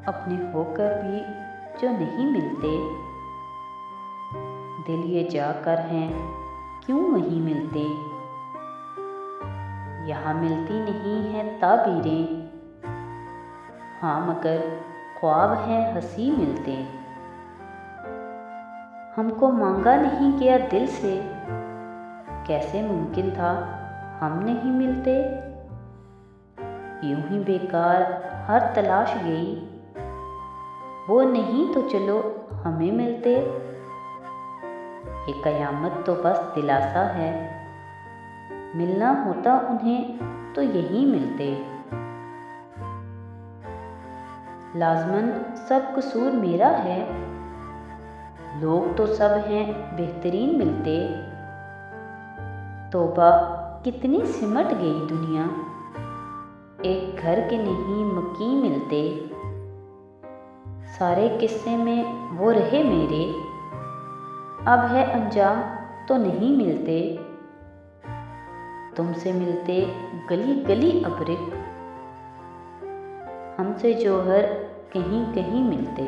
अपने होकर भी जो नहीं मिलते। दिल ये जाकर हैं क्यों वहीं मिलते। यहाँ मिलती नहीं है ताबीरें, हाँ मगर ख्वाब हैं हंसी मिलते। हमको मांगा नहीं गया दिल से, कैसे मुमकिन था हम नहीं मिलते। यूं ही बेकार हर तलाश गई, वो नहीं तो चलो हमें मिलते। ये कयामत तो बस दिलासा है, मिलना होता उन्हें तो यहीं मिलते। लाज़मन सब कसूर मेरा है, लोग तो सब हैं बेहतरीन मिलते। तौबा कितनी सिमट गई दुनिया, एक घर के नहीं मकीन मिलते। सारे किस्से में वो रहे मेरे, अब है अंजाम तो नहीं मिलते। तुमसे मिलते गली गली अबरिक, हमसे जौहर कहीं कहीं मिलते।